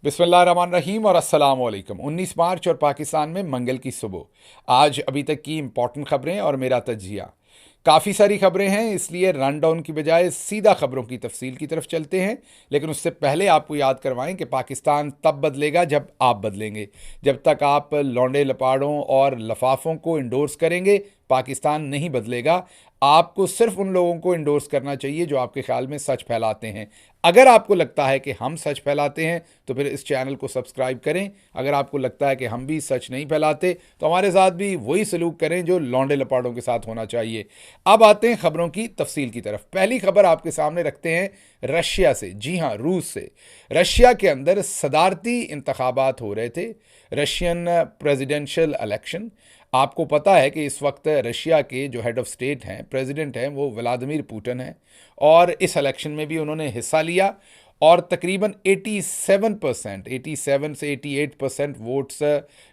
बिस्मिल्लाहिर्रहमानिर्रहीम और अस्सलाम वालेकुम। 19 मार्च और पाकिस्तान में मंगल की सुबह। आज अभी तक की इंपॉर्टेंट खबरें और मेरा तज्जिया। काफ़ी सारी खबरें हैं, इसलिए रन डाउन की बजाय सीधा खबरों की तफसील की तरफ चलते हैं। लेकिन उससे पहले आपको याद करवाएं कि पाकिस्तान तब बदलेगा जब आप बदलेंगे। जब तक आप लौंडे लपाड़ों और लफाफों को इंडोर्स करेंगे, पाकिस्तान नहीं बदलेगा। आपको सिर्फ उन लोगों को इंडोर्स करना चाहिए जो आपके ख्याल में सच फैलाते हैं। अगर आपको लगता है कि हम सच फैलाते हैं तो फिर इस चैनल को सब्सक्राइब करें। अगर आपको लगता है कि हम भी सच नहीं फैलाते तो हमारे साथ भी वही सलूक करें जो लौंडे लपाड़ों के साथ होना चाहिए। अब आते हैं खबरों की तफसील की तरफ। पहली खबर आपके सामने रखते हैं रशिया से। जी हाँ, रूस से। रशिया के अंदर सदारती इंतखाबात हो रहे थे, रशियन प्रेसिडेंशियल इलेक्शन। आपको पता है कि इस वक्त रशिया के जो हेड ऑफ स्टेट हैं, प्रेसिडेंट हैं, वो व्लादिमीर पुतिन हैं और इस इलेक्शन में भी उन्होंने हिस्सा लिया और तकरीबन 87%, 87 से 88% वोट्स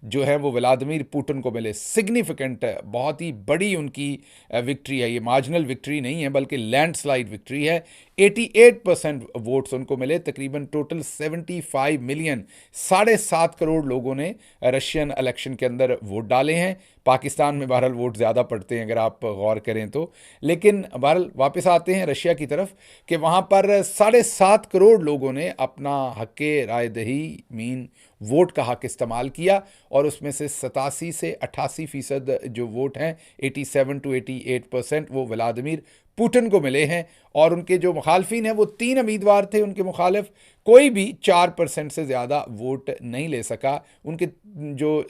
जो हैं वो व्लादिमीर पुतिन को मिले। सिग्निफिकेंट, बहुत ही बड़ी उनकी विक्ट्री है। ये मार्जिनल विक्ट्री नहीं है बल्कि लैंडस्लाइड विक्ट्री है। 88% वोट्स उनको मिले। तकरीबन टोटल 75 मिलियन, 7.5 करोड़ लोगों ने रशियन इलेक्शन के अंदर वोट डाले हैं। पाकिस्तान में बहरहाल वोट ज़्यादा पड़ते हैं अगर आप गौर करें तो। लेकिन बहरहाल वापस आते हैं रशिया की तरफ कि वहाँ पर 7.5 करोड़ लोगों ने अपना हक़ राय दही मीन वोट का हक इस्तेमाल किया और उसमें से 87 से 88% जो वोट हैं, 87 to 88%, वो व्लादिमीर पुतिन को मिले हैं। और उनके जो मुखालफिन हैं वो 3 उम्मीदवार थे, उनके मुखालिफ कोई भी 4% से ज़्यादा वोट नहीं ले सका। उनके जो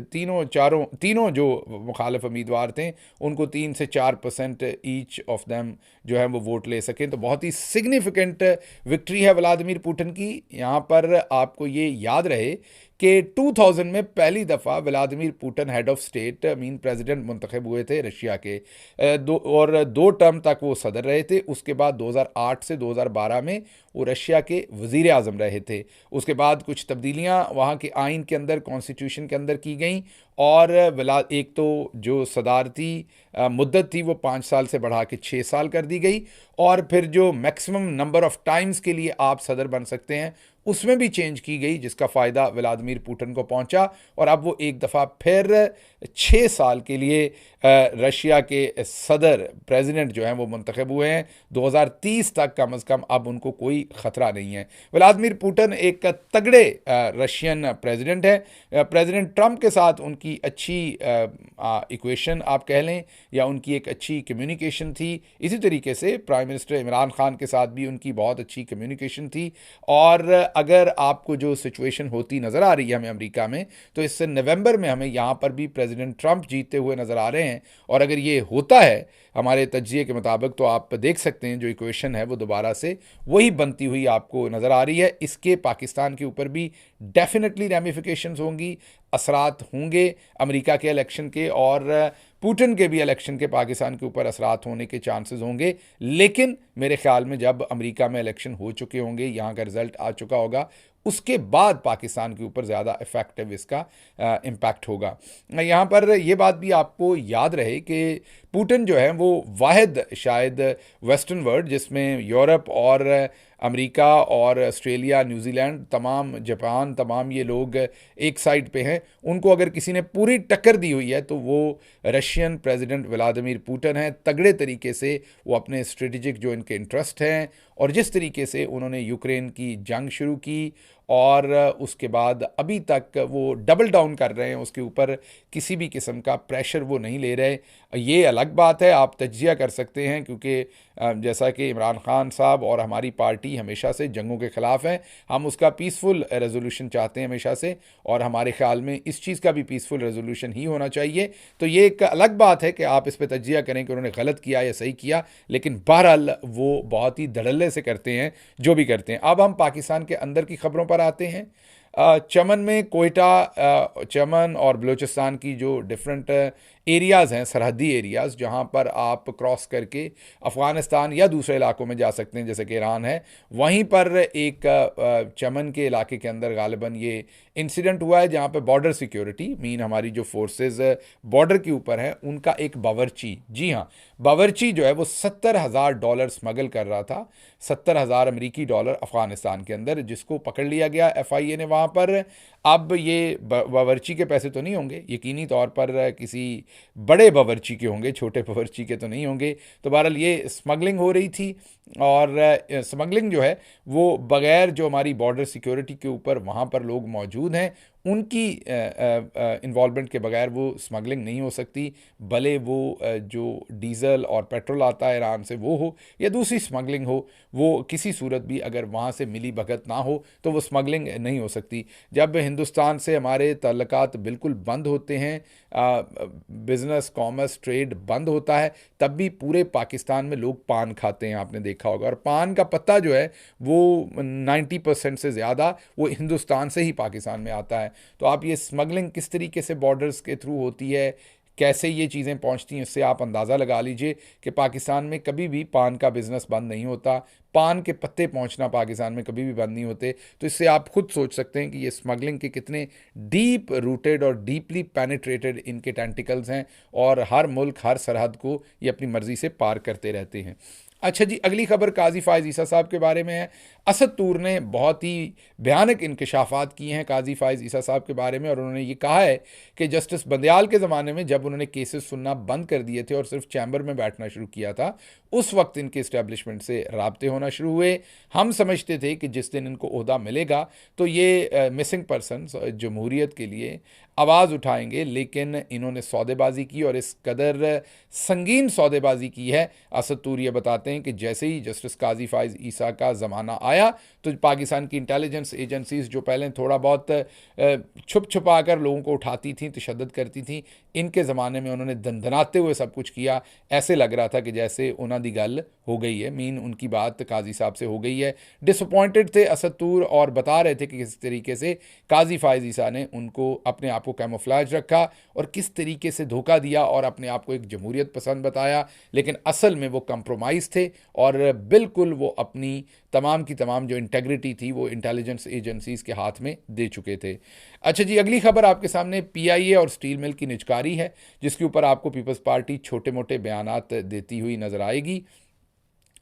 तीनों जो मुखालिफ उम्मीदवार थे उनको 3 से 4% ईच ऑफ देम जो है वो वोट ले सकें। तो बहुत ही सिग्निफिकेंट विक्ट्री है व्लादिमीर पुतिन की। यहाँ पर आपको ये याद रहे कि 2000 में पहली दफ़ा Vladimir Putin head of state mean president मुंतखब हुए थे रशिया के। दो टर्म तक वो सदर रहे थे। उसके बाद 2008 से 2012 में वो रशिया के वज़ीर आज़म रहे थे। उसके बाद कुछ तब्दीलियाँ वहाँ के आइन के अंदर, कॉन्स्टिट्यूशन के अंदर की गई और एक तो जो सदारती मुद्दत थी वो 5 साल से बढ़ा के 6 साल कर दी गई और फिर जो मैक्सिमम नंबर ऑफ़ टाइम्स के लिए आप सदर बन सकते हैं उसमें भी चेंज की गई, जिसका फ़ायदा व्लादिमीर पुतिन को पहुंचा और अब वो एक दफ़ा फिर 6 साल के लिए रशिया के सदर प्रेसिडेंट जो हैं वो मुंतखब हुए हैं। 2030 तक कम अज़ कम अब उनको कोई ख़तरा नहीं है। व्लादिमीर पुतिन एक तगड़े रशियन प्रेसिडेंट है। प्रेसिडेंट ट्रंप के साथ उनकी अच्छी इक्वेशन आप कह लें या उनकी एक अच्छी कम्युनिकेशन थी। इसी तरीके से प्राइम मिनिस्टर इमरान खान के साथ भी उनकी बहुत अच्छी कम्युनिकेशन थी। और अगर आपको जो सिचुएशन होती नज़र आ रही है हमें अमेरिका में, तो इससे नवंबर में हमें यहाँ पर भी प्रेसिडेंट ट्रंप जीतते हुए नज़र आ रहे हैं। और अगर ये होता है हमारे तज्जिए के मुताबिक तो आप देख सकते हैं जो इक्वेशन है वो दोबारा से वही बनती हुई आपको नज़र आ रही है। इसके पाकिस्तान के ऊपर भी डेफिनेटली रैमिफिकेशंस होंगी, असरात होंगे अमेरिका के इलेक्शन के और पुतिन के भी इलेक्शन के पाकिस्तान के ऊपर असरात होने के चांसेस होंगे। लेकिन मेरे ख्याल में जब अमेरिका में इलेक्शन हो चुके होंगे, यहाँ का रिज़ल्ट आ चुका होगा, उसके बाद पाकिस्तान के ऊपर ज़्यादा इफ़ेक्टिव इसका इम्पैक्ट होगा। यहाँ पर यह बात भी आपको याद रहे कि पुतिन जो है वो वाहिद शायद वेस्टर्न वर्ल्ड जिसमें यूरोप और अमेरिका और ऑस्ट्रेलिया, न्यूजीलैंड, तमाम जापान, तमाम ये लोग एक साइड पे हैं, उनको अगर किसी ने पूरी टक्कर दी हुई है तो वो रशियन प्रेसिडेंट व्लादिमीर पुतिन है। तगड़े तरीके से वो अपने स्ट्रेटेजिक जो इनके इंटरेस्ट हैं और जिस तरीके से उन्होंने यूक्रेन की जंग शुरू की और उसके बाद अभी तक वो डबल डाउन कर रहे हैं, उसके ऊपर किसी भी किस्म का प्रेशर वो नहीं ले रहे। ये अलग बात है, आप तज्जिया कर सकते हैं क्योंकि जैसा कि इमरान खान साहब और हमारी पार्टी हमेशा से जंगों के ख़िलाफ़ हैं। हम उसका पीसफुल रेजोल्यूशन चाहते हैं हमेशा से और हमारे ख़्याल में इस चीज़ का भी पीसफुल रेजोल्यूशन ही होना चाहिए। तो ये एक अलग बात है कि आप इस पर तज्जिया करें कि उन्होंने गलत किया या सही किया, लेकिन बहरहाल वो बहुत ही धड़ल्ले से करते हैं जो भी करते हैं। अब हम पाकिस्तान के अंदर की खबरों पर आते हैं। चमन में कोयटा, चमन और बलूचिस्तान की जो डिफरेंट एरियाज़ हैं, सरहदी एरियाज़, जहाँ पर आप क्रॉस करके अफ़गानिस्तान या दूसरे इलाकों में जा सकते हैं, जैसे कि ईरान है। वहीं पर एक चमन के इलाके के अंदर गालिबन ये इंसिडेंट हुआ है, जहाँ पे बॉर्डर सिक्योरिटी मीन हमारी जो फोर्सेस बॉर्डर के ऊपर हैं, उनका एक बावर्ची, जी हाँ, बावर्ची जो है वो $70,000 स्मगल कर रहा था, $70,000 अफ़गानिस्तान के अंदर, जिसको पकड़ लिया गया FIA ने वहाँ पर। अब ये बावर्ची के पैसे तो नहीं होंगे, यकीनी तौर पर किसी बड़े बावर्ची के होंगे, छोटे बावर्ची के तो नहीं होंगे। तो बहरहाल ये स्मगलिंग हो रही थी, और स्मगलिंग जो है वो बग़ैर जो हमारी बॉर्डर सिक्योरिटी के ऊपर वहाँ पर लोग मौजूद हैं उनकी इन्वॉल्वमेंट के बगैर वो स्मगलिंग नहीं हो सकती, भले वो जो डीज़ल और पेट्रोल आता है ईरान से वो हो या दूसरी स्मगलिंग हो, वो किसी सूरत भी अगर वहाँ से मिली भगत ना हो तो वो स्मगलिंग नहीं हो सकती। जब हिंदुस्तान से हमारे ताल्लुकात बिल्कुल बंद होते हैं, बिज़नेस कॉमर्स ट्रेड बंद होता है, तब भी पूरे पाकिस्तान में लोग पान खाते हैं, आपने देखा होगा। और पान का पत्ता जो है वो 90% से ज़्यादा वो हिंदुस्तान से ही पाकिस्तान में आता है। तो आप ये स्मगलिंग किस तरीके से बॉर्डर्स के थ्रू होती है, कैसे ये चीज़ें पहुंचती हैं, इससे आप अंदाज़ा लगा लीजिए कि पाकिस्तान में कभी भी पान का बिज़नेस बंद नहीं होता, पान के पत्ते पहुंचना पाकिस्तान में कभी भी बंद नहीं होते। तो इससे आप खुद सोच सकते हैं कि ये स्मगलिंग के कितने डीप रूटेड और डीपली पेनिट्रेटेड इनके टेंटिकल्स हैं, और हर मुल्क हर सरहद को ये अपनी मर्ज़ी से पार करते रहते हैं। अच्छा जी, अगली खबर काजी फ़ाइज़ ईसा साहब के बारे में है। असद तूर ने बहुत ही भयानक इंकशाफात किए हैं काजी फ़ाइज़ ईसा साहब के बारे में, और उन्होंने ये कहा है कि जस्टिस बंदयाल के ज़माने में जब उन्होंने केसेस सुनना बंद कर दिए थे और सिर्फ चैम्बर में बैठना शुरू किया था, उस वक्त इनके इस्टेब्लिशमेंट से राब्ते होना शुरू हुए। हम समझते थे कि जिस दिन इनको ओहदा मिलेगा तो ये मिसिंग पर्सनस जमहूरियत के लिए आवाज़ उठाएंगे, लेकिन इन्होंने सौदेबाजी की, और इस कदर संगीन सौदेबाजी की है। असद तूर ये बताते हैं कि जैसे ही जस्टिस काजी फ़ाइज़ ईसा का ज़माना आया तो पाकिस्तान की इंटेलिजेंस एजेंसीज़ जो पहले थोड़ा बहुत छुप छुपा कर लोगों को उठाती थीं, तशद्दुद करती थीं, इनके ज़माने में उन्होंने दंदनाते हुए सब कुछ किया। ऐसे लग रहा था कि जैसे उन्हों दी गल हो गई है, मीन उनकी बात काजी साहब से हो गई है। डिसअपॉइंटेड थे असद तूर, और बता रहे थे कि किस तरीके से काजी फ़ाइज़ ईसा ने उनको अपने आप को कैमोफ्लेज रखा और किस तरीके से धोखा दिया और अपने आप को एक जमहूरियत पसंद बताया, लेकिन असल में वो कंप्रोमाइज़ थे, और बिल्कुल वो अपनी तमाम की तमाम जो इंटेग्रिटी थी वो इंटेलिजेंस एजेंसीज़ के हाथ में दे चुके थे। अच्छा जी, अगली खबर आपके सामने PIA और स्टील मिल की निजकारी है, जिसके ऊपर आपको पीपल्स पार्टी छोटे मोटे बयानात देती हुई नज़र आएगी।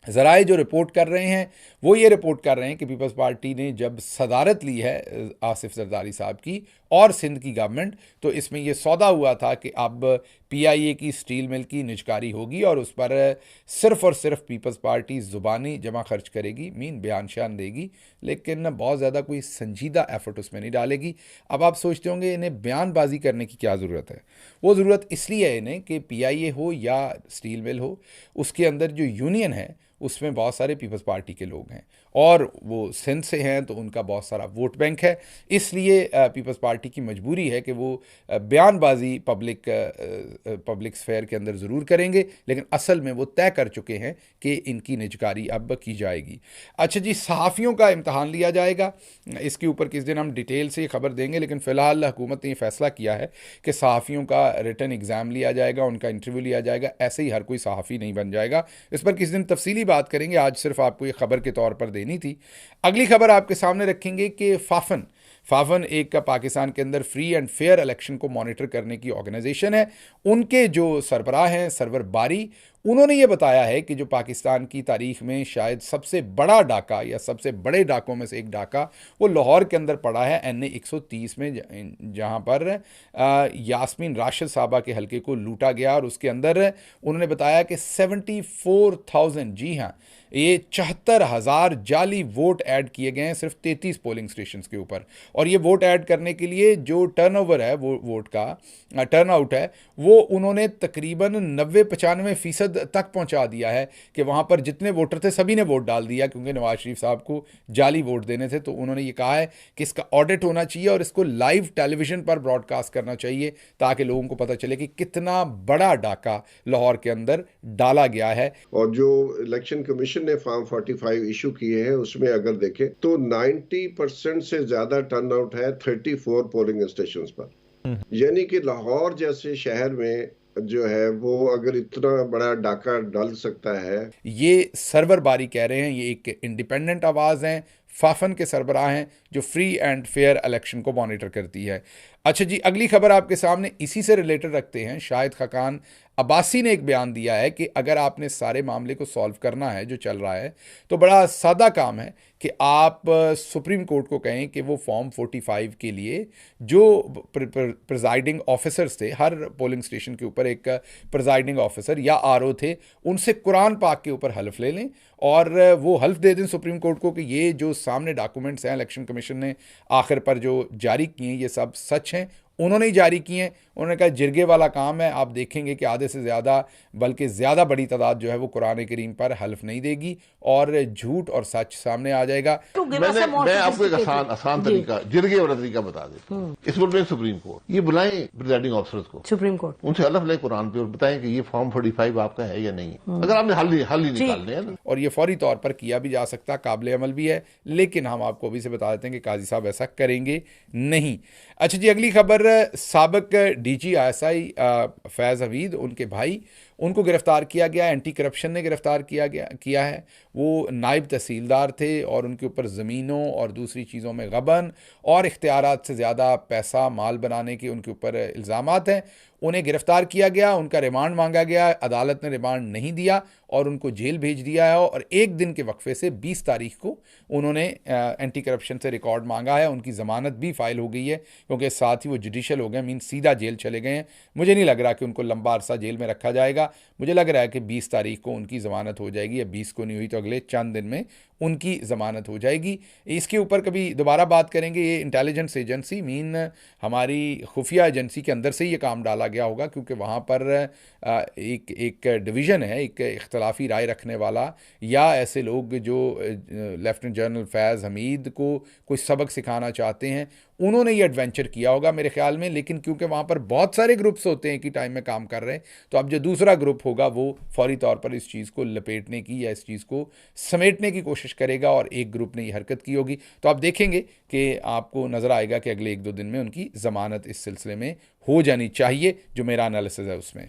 ज़राए जो रिपोर्ट कर रहे हैं वो ये रिपोर्ट कर रहे हैं कि पीपल्स पार्टी ने जब सदारत ली है आसिफ जरदारी साहब की और सिंध की गवर्नमेंट, तो इसमें ये सौदा हुआ था कि अब PIA की स्टील मिल की निजकारी होगी, और उस पर सिर्फ़ और सिर्फ पीपल्स पार्टी ज़ुबानी जमा खर्च करेगी, मीन बयान शान देगी, लेकिन बहुत ज़्यादा कोई संजीदा एफर्ट उसमें नहीं डालेगी। अब आप सोचते होंगे इन्हें बयानबाजी करने की क्या ज़रूरत है। वो ज़रूरत इसलिए है इन्हें कि PIA हो या स्टील मिल हो, उसके अंदर जो यूनियन है उसमें बहुत सारे पीपल्स पार्टी के लोग हैं, और वो सिंध से हैं, तो उनका बहुत सारा वोट बैंक है। इसलिए पीपल्स पार्टी की मजबूरी है कि वो बयानबाजी पब्लिक स्फेयर के अंदर ज़रूर करेंगे, लेकिन असल में वो तय कर चुके हैं कि इनकी निजकारी अब की जाएगी। अच्छा जी, सहाफ़ियों का इम्तहान लिया जाएगा, इसके ऊपर किस दिन हम डिटेल से खबर देंगे, लेकिन फ़िलहाल हुकूमत ने ये फ़ैसला किया है कि सहाफ़ियों का रिटन एग्ज़ाम लिया जाएगा, उनका इंटरव्यू लिया जाएगा। ऐसे ही हर कोई सहाफ़ी नहीं बन जाएगा, इस पर किस दिन तफसीली बात करेंगे, आज सिर्फ आपको ये खबर के तौर पर देनी थी। अगली खबर आपके सामने रखेंगे कि फाफन एक पाकिस्तान के अंदर फ्री एंड फेयर इलेक्शन को मॉनिटर करने की ऑर्गेनाइजेशन है। उनके जो सरबराह हैं सरवर बारी, उन्होंने ये बताया है कि जो पाकिस्तान की तारीख में शायद सबसे बड़ा डाका या सबसे बड़े डाकों में से एक डाका वो लाहौर के अंदर पड़ा है NA 130 में, जहाँ पर यास्मीन राशिद साहबा के हलके को लूटा गया, और उसके अंदर उन्होंने बताया कि 74,000, जी हाँ, ये 74,000 जाली वोट ऐड किए गए हैं सिर्फ 33 पोलिंग स्टेशन के ऊपर। और ये वोट ऐड करने के लिए जो टर्नओवर है, वो वोट का टर्नआउट है, वो उन्होंने तकरीबन 90-95% तक पहुंचा दिया है कि वहां पर जितने वोटर थे सभी ने वोट डाल दिया, क्योंकि नवाज शरीफ साहब को जाली वोट देने थे। तो उन्होंने ये कहा है कि इसका ऑडिट होना चाहिए और इसको लाइव टेलीविजन पर ब्रॉडकास्ट करना चाहिए, ताकि लोगों को पता चले कि कितना बड़ा डाका लाहौर के अंदर डाला गया है। और जो इलेक्शन कमीशन ने फॉर्म 45 इशू किए हैं उसमें अगर देखें तो 90% से ज्यादा टर्नआउट है 34 पोलिंग स्टेशंस पर। यानी कि लाहौर जैसे शहर में जो है वो अगर इतना बड़ा डाका डाल सकता है। ये सरवर बारी कह रहे हैं, ये एक इंडिपेंडेंट आवाज़ हैं, फाफन के सरबराह हैं जो फ्री एंड फेयर इलेक्शन को मॉनिटर करती है। अच्छा जी, अगली खबर आपके सामने इसी से रिलेटेड रखते हैं। शाहिद खकान अब्बासी ने एक बयान दिया है कि अगर आपने सारे मामले को सॉल्व करना है जो चल रहा है तो बड़ा सादा काम है कि आप सुप्रीम कोर्ट को कहें कि वो फॉर्म 45 के लिए जो प्रिजाइडिंग ऑफिसर्स थे, हर पोलिंग स्टेशन के ऊपर एक प्रिजाइडिंग ऑफिसर या आरओ थे, उनसे कुरान पाक के ऊपर हल्फ ले लें और वो हल्फ दे दें सुप्रीम कोर्ट को कि ये जो सामने डॉक्यूमेंट्स हैं इलेक्शन कमीशन ने आखिर पर जो जारी किए ये सब सच हैं। उन्होंने ही जारी किए हैं। उन्होंने कहा जिरगे वाला काम है। आप देखेंगे कि आधे से ज़्यादा बल्कि ज़्यादा बड़ी तादाद जो है वो कुरान करीम पर हल्फ नहीं देगी और झूठ और सच सामने आ जाएगा। मैं आपको एक आसान तरीका, जिरगे वाला तरीका बता देता हूँ। इस मुल्क में सुप्रीम कोर्ट, ये बुलाएं प्रिजाइडिंग ऑफिसर्स को सुप्रीम कोर्ट, उनसे हल्फ लें कुरान पे और बताएं कि ये फॉर्म 45 आपका है या नहीं है, अगर आपने हल ही निकालने हैं ना। और ये फौरी तौर पर किया भी जा सकता, काबिल अमल भी है, लेकिन हम आपको अभी से बता देते हैं कि काजी साहब ऐसा करेंगे नहीं। अच्छा जी, अगली खबर, साबिक डीजी आईएसआई फैज़ हमीद, उनके भाई, उनको गिरफ्तार किया गया। एंटी करप्शन ने गिरफ्तार किया है। वो नायब तहसीलदार थे और उनके ऊपर ज़मीनों और दूसरी चीज़ों में गबन और इख्तियारात से ज़्यादा पैसा माल बनाने के उनके ऊपर इल्ज़ामात हैं। उन्हें गिरफ्तार किया गया, उनका रिमांड मांगा गया, अदालत ने रिमांड नहीं दिया और उनको जेल भेज दिया है। और एक दिन के वक्फे से 20 तारीख को उन्होंने एंटी करप्शन से रिकॉर्ड मांगा है। उनकी ज़मानत भी फाइल हो गई है क्योंकि साथ ही वो जुडिशल हो गए, मीन सीधा जेल चले गए हैं। मुझे नहीं लग रहा कि उनको लंबा अरसा जेल में रखा जाएगा। मुझे लग रहा है कि 20 तारीख को उनकी ज़मानत हो जाएगी, या 20 को नहीं हुई तो अगले चंद दिन में उनकी ज़मानत हो जाएगी। इसके ऊपर कभी दोबारा बात करेंगे। ये इंटेलिजेंस एजेंसी, मीन हमारी खुफिया एजेंसी के अंदर से ये काम डाला गया होगा क्योंकि वहाँ पर एक डिवीज़न है, एक इख्तलाफी राय रखने वाला या ऐसे लोग जो लेफ्टिनेंट जनरल फैज़ हमीद को कोई सबक सिखाना चाहते हैं, उन्होंने ये एडवेंचर किया होगा मेरे ख्याल में। लेकिन क्योंकि वहाँ पर बहुत सारे ग्रुप्स होते हैं कि टाइम में काम कर रहे हैं, तो अब जो दूसरा ग्रुप होगा वो फौरी तौर पर इस चीज़ को लपेटने की या इस चीज़ को समेटने की कोशिश करेगा और एक ग्रुप ने ये हरकत की होगी। तो आप देखेंगे कि आपको नज़र आएगा कि अगले 1-2 दिन में उनकी ज़मानत इस सिलसिले में हो जानी चाहिए, जो मेरा एनालिसिस है उसमें।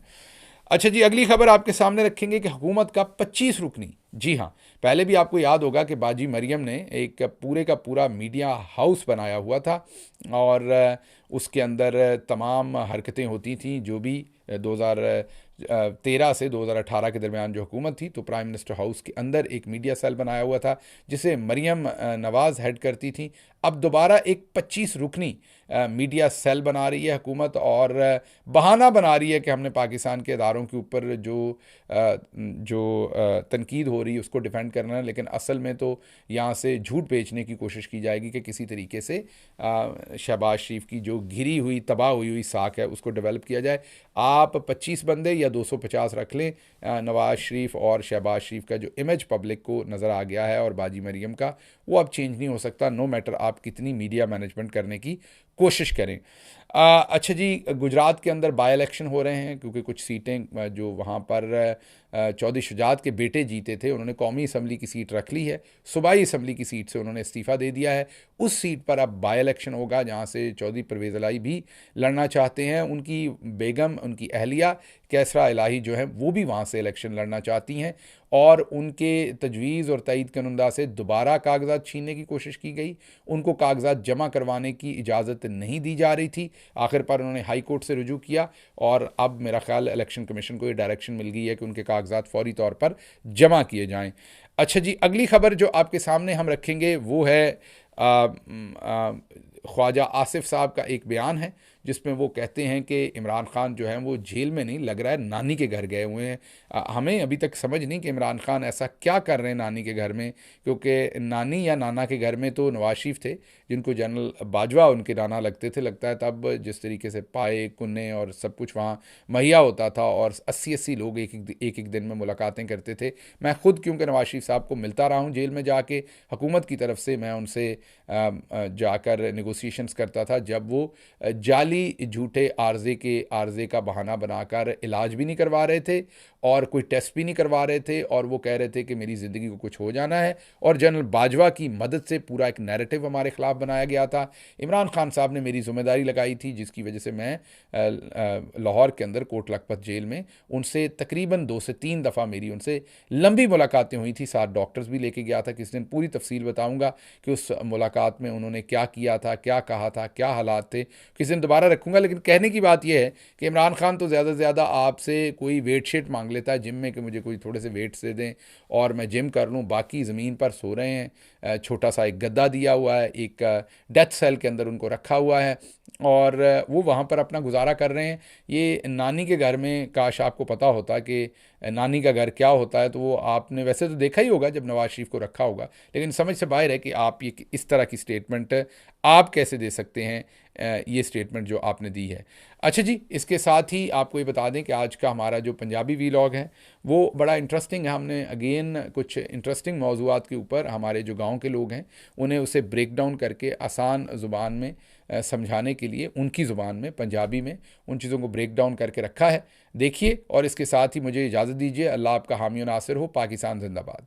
अच्छा जी, अगली खबर आपके सामने रखेंगे कि हुकूमत का 25 रुकनी। जी हाँ, पहले भी आपको याद होगा कि बाजी मरियम ने एक पूरे का पूरा मीडिया हाउस बनाया हुआ था और उसके अंदर तमाम हरकतें होती थीं जो भी 2013 से 2018 के दरमियान जो हुकूमत थी, तो प्राइम मिनिस्टर हाउस के अंदर एक मीडिया सेल बनाया हुआ था जिसे मरियम नवाज़ हेड करती थी। अब दोबारा एक 25 रुकनी मीडिया सेल बना रही है हुकूमत और बहाना बना रही है कि हमने पाकिस्तान के इदारों के ऊपर जो तनकीद हो रही है उसको डिफेंड करना है, लेकिन असल में तो यहाँ से झूठ बेचने की कोशिश की जाएगी कि किसी तरीके से शहबाज शरीफ की जो घिरी हुई तबाह हुई साख है उसको डेवलप किया जाए। आप 25 बंदे या 250 रख लें, नवाज़ शरीफ और शहबाज शरीफ का जो इमेज पब्लिक को नज़र आ गया है और बाजी मरियम का, वो अब चेंज नहीं हो सकता, नो मैटर आप कितनी मीडिया मैनेजमेंट करने की कोशिश करें। अच्छा जी, गुजरात के अंदर बाई इलेक्शन हो रहे हैं क्योंकि कुछ सीटें जो वहाँ पर चौधरी शुजात के बेटे जीते थे, उन्होंने कौमी असम्बली की सीट रख ली है। सूबाई असम्बली की सीट से उन्होंने इस्तीफ़ा दे दिया है। उस सीट पर अब बाई इलेक्शन होगा जहाँ से चौधरी परवेज़ इलाही भी लड़ना चाहते हैं। उनकी बेगम, उनकी अहलिया कैसरा इलाही जो है वो भी वहाँ से इलेक्शन लड़ना चाहती हैं और उनके तजवीज़ और तईद कानूनदा से दोबारा कागजात छीनने की कोशिश की गई। उनको कागजात जमा करवाने की इजाज़त नहीं दी जा रही थी। आखिर पर उन्होंने हाई कोर्ट से रुजू किया और अब मेरा ख्याल इलेक्शन कमीशन को ये डायरेक्शन मिल गई है कि उनके कागजात फौरी तौर पर जमा किए जाएं। अच्छा जी, अगली खबर जो आपके सामने हम रखेंगे वो है ख्वाजा आसिफ साहब का एक बयान है जिसमें वो कहते हैं कि इमरान खान जो है वो जेल में नहीं, लग रहा है नानी के घर गए हुए हैं। हमें अभी तक समझ नहीं कि इमरान खान ऐसा क्या कर रहे हैं नानी के घर में, क्योंकि नानी या नाना के घर में तो नवाज शरीफ थे जिनको जनरल बाजवा उनके नाना लगते थे। लगता है तब जिस तरीके से पाए कुन्ने और सब कुछ वहाँ मुहैया होता था और 80-80 लोग एक दिन में मुलाकातें करते थे। मैं ख़ुद क्योंकि नवाज शरीफ साहब को मिलता रहा हूँ जेल में जाके, हुकूमत की तरफ से मैं उनसे जाकर नेगोशिएशंस करता था जब वो जाली झूठे आर्जे का बहाना बनाकर इलाज भी नहीं करवा रहे थे और कोई टेस्ट भी नहीं करवा रहे थे, और वो कह रहे थे कि मेरी ज़िंदगी को कुछ हो जाना है, और जनरल बाजवा की मदद से पूरा एक नैरेटिव हमारे ख़िलाफ़ बनाया गया था। इमरान खान साहब ने मेरी ज़िम्मेदारी लगाई थी, जिसकी वजह से मैं लाहौर के अंदर कोट लखपत जेल में उनसे तकरीबन 2 से 3 दफ़ा मेरी उनसे लंबी मुलाकातें हुई थी। 7 डॉक्टर्स भी लेके गया था। किस दिन पूरी तफसील बताऊंगा कि उस मुलाकात में उन्होंने क्या किया था, क्या कहा था, क्या हालात थे, किस दिन दोबारा रखूंगा। लेकिन कहने की बात यह है कि इमरान खान तो ज़्यादा से ज़्यादा आपसे कोई वेट शीट मांग लेता है जिम में कि मुझे कोई थोड़े से वेट्स दे दें और मैं जिम कर लूँ। बाकी ज़मीन पर सो रहे हैं, छोटा सा एक गद्दा दिया हुआ है, एक डेथ सेल के अंदर उनको रखा हुआ है, और वो वहाँ पर अपना गुजारा कर रहे हैं। ये नानी के घर में, काश आपको पता होता कि नानी का घर क्या होता है, तो वो आपने वैसे तो देखा ही होगा जब नवाज शरीफ को रखा होगा, लेकिन समझ से बाहर है कि आप ये इस तरह की स्टेटमेंट आप कैसे दे सकते हैं, ये स्टेटमेंट जो आपने दी है। अच्छा जी, इसके साथ ही आपको ये बता दें कि आज का हमारा जो पंजाबी वीलॉग है वो बड़ा इंटरेस्टिंग है। हमने अगेन कुछ इंटरेस्टिंग मौज़ूआत के ऊपर हमारे जो गांव के लोग हैं उन्हें उसे ब्रेक डाउन करके आसान ज़ुबान में समझाने के लिए उनकी ज़ुबान में, पंजाबी में, उन चीज़ों को ब्रेक डाउन करके रखा है। देखिए, और इसके साथ ही मुझे इजाज़त दीजिए। अल्लाह आपका हामी और नासिर हो। पाकिस्तान जिंदाबाद।